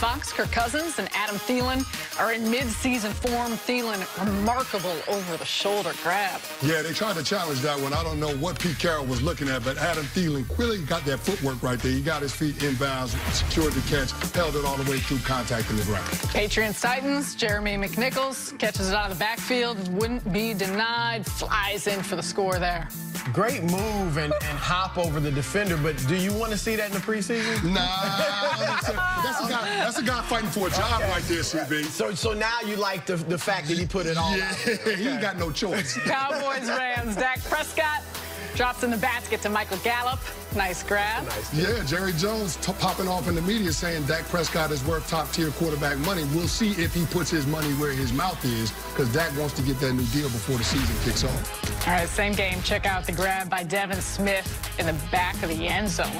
Fox, Kirk Cousins, and Adam Thielen are in mid-season form. Thielen, remarkable over-the-shoulder grab. Yeah, they tried to challenge that one. I don't know what Pete Carroll was looking at, but Adam Thielen clearly got that footwork right there. He got his feet inbounds, secured the catch, held it all the way through contact in the ground. Patriots-Titans, Jeremy McNichols catches it out of the backfield, wouldn't be denied, flies in for the score there. Great move and hop over the defender, but do you want to see that in the preseason? Nah, that's a guy fighting for a job right there, CB. So now you like the fact that he put it all out there. He ain't got no choice. Cowboys-Rams, Dak Prescott drops in the basket to Michael Gallup. Nice grab. Yeah, Jerry Jones popping off in the media saying Dak Prescott is worth top-tier quarterback money. We'll see if he puts his money where his mouth is, because Dak wants to get that new deal before the season kicks off. All right, same game. Check out the grab by Devin Smith in the back of the end zone.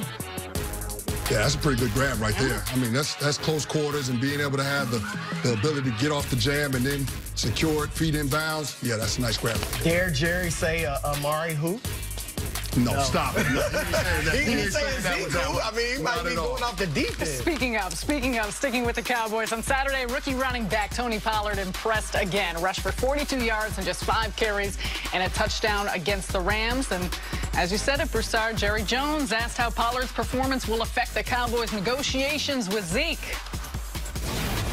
Yeah, that's a pretty good grab right there. I mean, that's close quarters, and being able to have the ability to get off the jam and then secure it, feet in bounds. Yeah, that's a nice grab. Dare Jerry say Amari who? No, stop it. No, he didn't say Zeke. I mean, he might be going off the deep end. Speaking of, sticking with the Cowboys, on Saturday, rookie running back Tony Pollard impressed again. Rushed for 42 yards and just 5 carries and a touchdown against the Rams. And as you said it, Broussard, Jerry Jones asked how Pollard's performance will affect the Cowboys' negotiations with Zeke.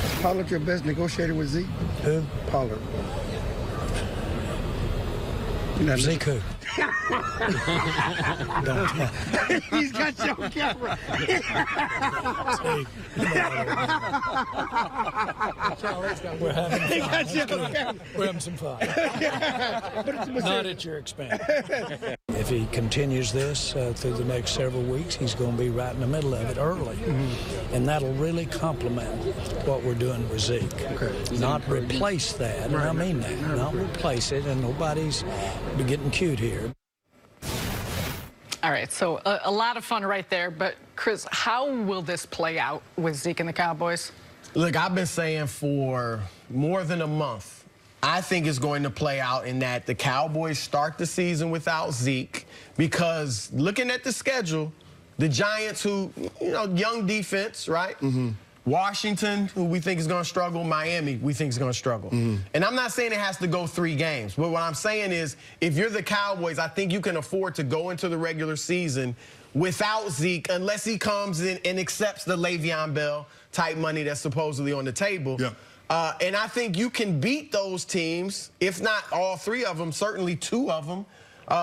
Is Pollard your best negotiator with Zeke? Who? Pollard. Zeke who? He's got you on camera. We're having some fun. Not at your expense. If he continues this through the next several weeks, he's going to be right in the middle of it early. And that'll really complement what we're doing with Zeke. Not replace that, and I mean that. Not replace it, and nobody's getting cute here. All right, so a lot of fun right there. But, Chris, how will this play out with Zeke and the Cowboys? Look, I've been saying for more than a month, I think it's going to play out in that the Cowboys start the season without Zeke, because looking at the schedule, the Giants, who, you know, young defense, right? Washington, who we think is going to struggle. Miami, we think is going to struggle. And I'm not saying it has to go 3 games, but what I'm saying is if you're the Cowboys, I think you can afford to go into the regular season without Zeke unless he comes in and accepts the Le'Veon Bell type money that's supposedly on the table. And I think you can beat those teams, if not all 3 of them, certainly 2 of them,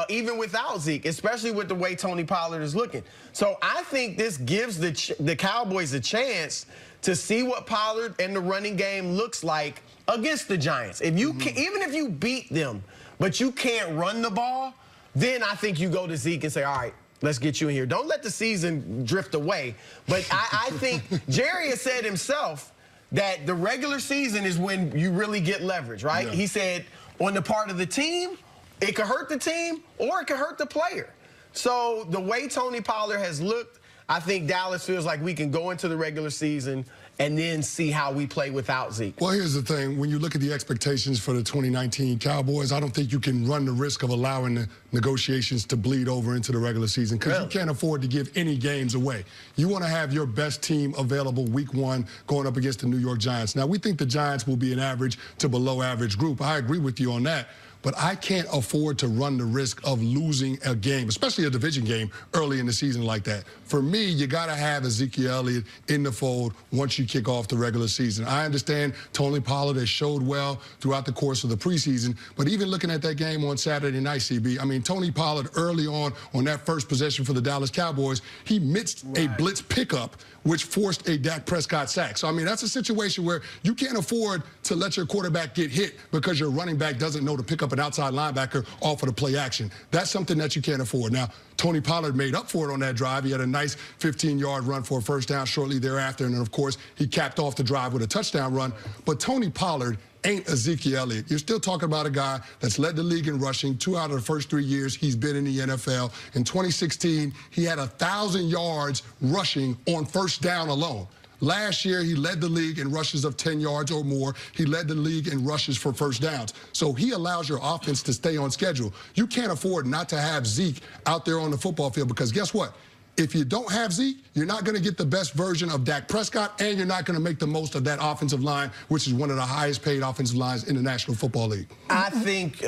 even without Zeke, especially with the way Tony Pollard is looking. So I think this gives the Cowboys a chance to see what Pollard and the running game looks like against the Giants. If you can, even if you beat them, but you can't run the ball, then I think you go to Zeke and say, all right, let's get you in here. Don't let the season drift away. But I think Jerry has said himself that the regular season is when you really get leverage, right? He said on the part of the team, it could hurt the team or it could hurt the player. So the way Tony Pollard has looked, I think Dallas feels like we can go into the regular season and then see how we play without Zeke. Well, here's the thing. When you look at the expectations for the 2019 Cowboys, I don't think you can run the risk of allowing the negotiations to bleed over into the regular season, because you can't afford to give any games away. You want to have your best team available week 1 going up against the New York Giants. Now, we think the Giants will be an average to below average group. I agree with you on that. But I can't afford to run the risk of losing a game, especially a division game, early in the season like that. For me, you got to have Ezekiel Elliott in the fold once you kick off the regular season. I understand Tony Pollard has showed well throughout the course of the preseason, but even looking at that game on Saturday night, CB, I mean, Tony Pollard early on that first possession for the Dallas Cowboys, he missed a blitz pickup, which forced a Dak Prescott sack. So, I mean, that's a situation where you can't afford to let your quarterback get hit because your running back doesn't know to pick up an outside linebacker off of the play action. That's something that you can't afford. Now, Tony Pollard made up for it on that drive. He had a nice 15-yard run for a first down shortly thereafter, and then, of course, he capped off the drive with a touchdown run. But Tony Pollard ain't Ezekiel Elliott. You're still talking about a guy that's led the league in rushing 2 out of the first 3 years he's been in the NFL. In 2016, he had 1,000 yards rushing on first down alone. Last year, he led the league in rushes of 10 yards or more. He led the league in rushes for first downs. So he allows your offense to stay on schedule. You can't afford not to have Zeke out there on the football field, because guess what? if you don't have Zeke, you're not going to get the best version of Dak Prescott, and you're not going to make the most of that offensive line, which is one of the highest paid offensive lines in the National Football League. I think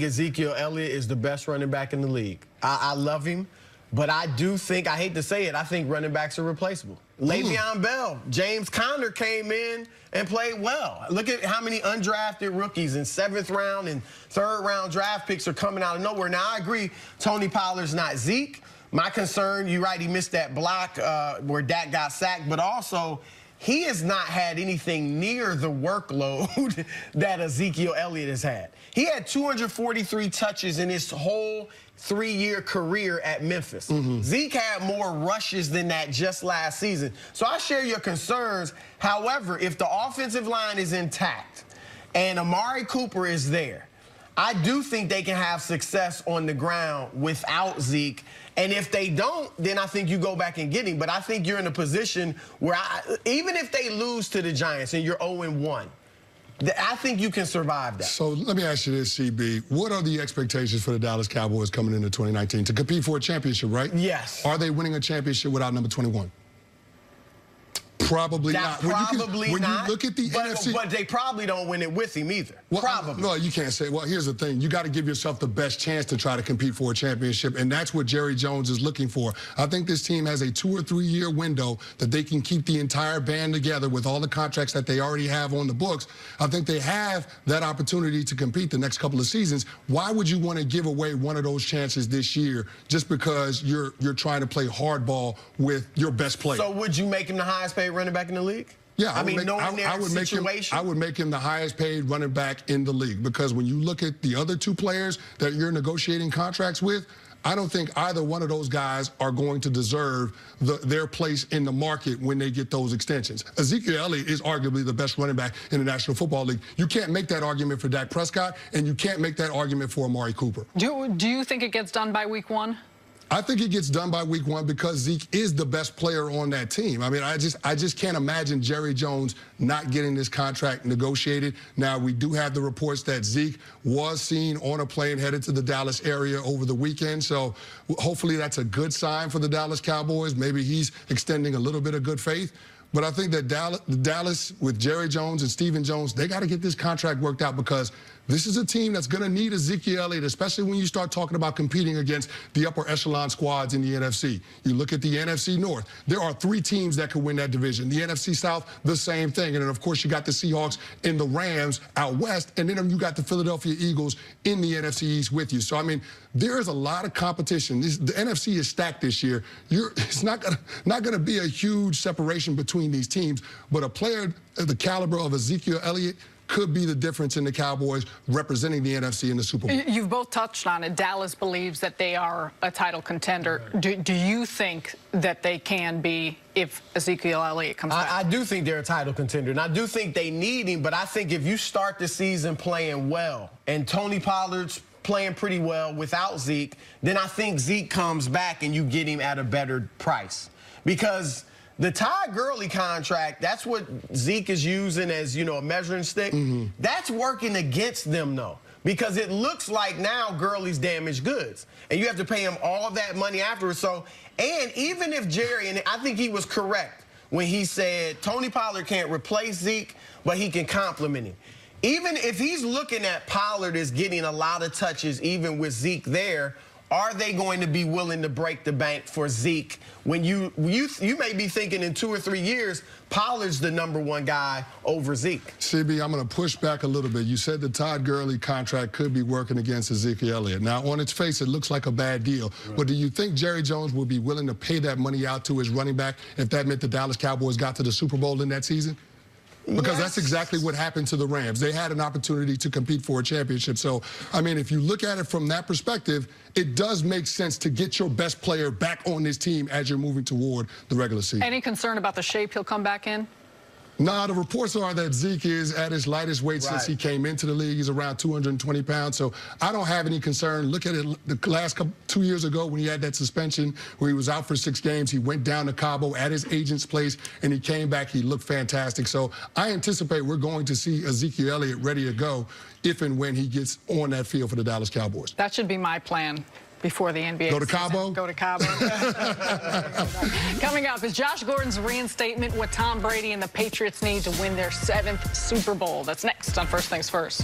Ezekiel Elliott is the best running back in the league. I love him, but I do think, I hate to say it, I think running backs are replaceable. Le'Veon Bell, James Conner came in and played well. Look at how many undrafted rookies in 7th round and 3rd round draft picks are coming out of nowhere. Now, I agree, Tony Pollard's not Zeke. My concern, you're right, he missed that block where Dak got sacked, but also he has not had anything near the workload that Ezekiel Elliott has had. He had 243 touches in his whole 3-year career at Memphis. Zeke had more rushes than that just last season. So I share your concerns. However, if the offensive line is intact and Amari Cooper is there, I do think they can have success on the ground without Zeke. And if they don't, then I think you go back and get him. But I think you're in a position where even if they lose to the Giants and you're 0-1, I think you can survive that. So let me ask you this, CB. What are the expectations for the Dallas Cowboys coming into 2019? To compete for a championship, right? Yes. Are they winning a championship without number 21? Probably not. Probably when not. You look at the NFC, but they probably don't win it with him either. Well, probably. No, you can't say. Well, here's the thing. You got to give yourself the best chance to try to compete for a championship, and that's what Jerry Jones is looking for. I think this team has a 2- or 3-year window that they can keep the entire band together with all the contracts that they already have on the books. I think they have that opportunity to compete the next couple of seasons. Why would you want to give away one of those chances this year just because you're trying to play hardball with your best player? So would you make him the highest paid running back in the league? Yeah, I would make him the highest paid running back in the league, because when you look at the other 2 players that you're negotiating contracts with, I don't think either one of those guys are going to deserve their place in the market when they get those extensions. Ezekiel Elliott is arguably the best running back in the National Football League. You can't make that argument for Dak Prescott, and you can't make that argument for Amari Cooper. Do you think it gets done by week 1? I think it gets done by week 1 because Zeke is the best player on that team. I mean, I just can't imagine Jerry Jones not getting this contract negotiated. Now, we do have the reports that Zeke was seen on a plane headed to the Dallas area over the weekend. So hopefully that's a good sign for the Dallas Cowboys. Maybe he's extending a little bit of good faith. But I think that Dallas, with Jerry Jones and Stephen Jones, they got to get this contract worked out, because this is a team that's going to need Ezekiel Elliott, especially when you start talking about competing against the upper echelon squads in the NFC. You look at the NFC North. There are 3 teams that could win that division. The NFC South, the same thing. And then, of course, you got the Seahawks and the Rams out west. And then you got the Philadelphia Eagles in the NFC East with you. So, I mean, there is a lot of competition. The NFC is stacked this year. It's not gonna be a huge separation between these teams, but a player of the caliber of Ezekiel Elliott could be the difference in the Cowboys representing the NFC in the Super Bowl. You've both touched on it. Dallas believes that they are a title contender. Do you think that they can be if Ezekiel Elliott comes back? I do think they're a title contender, and I do think they need him, but I think if you start the season playing well, and Tony Pollard's playing pretty well without Zeke, then I think Zeke comes back and you get him at a better price. Because the Todd Gurley contract, that's what Zeke is using as, a measuring stick. That's working against them, though, because it looks like now Gurley's damaged goods, and you have to pay him all that money afterwards. So, and even if Jerry, and I think he was correct when he said Tony Pollard can't replace Zeke, but he can complement him. Even if he's looking at Pollard as getting a lot of touches, even with Zeke there, are they going to be willing to break the bank for Zeke when you may be thinking in 2 or 3 years Pollard's the #1 guy over Zeke? CB, I'm going to push back a little bit. You said the Todd Gurley contract could be working against Ezekiel Elliott. Now, on its face, it looks like a bad deal. Right. But do you think Jerry Jones will be willing to pay that money out to his running back if that meant the Dallas Cowboys got to the Super Bowl in that season? Because that's exactly what happened to the Rams. They had an opportunity to compete for a championship. So, I mean, if you look at it from that perspective, it does make sense to get your best player back on this team as you're moving toward the regular season. Any concern about the shape he'll come back in? No, the reports are that Zeke is at his lightest weight since he came into the league. He's around 220 pounds. So I don't have any concern. Look at it the last 2 years ago when he had that suspension where he was out for 6 games. He went down to Cabo at his agent's place, and he came back. He looked fantastic. So I anticipate we're going to see Ezekiel Elliott ready to go if and when he gets on that field for the Dallas Cowboys. That should be my plan. before the NBA Go to season. Cabo? Go to Cabo. Coming up is Josh Gordon's reinstatement, what Tom Brady and the Patriots need to win their 7th Super Bowl. That's next on First Things First.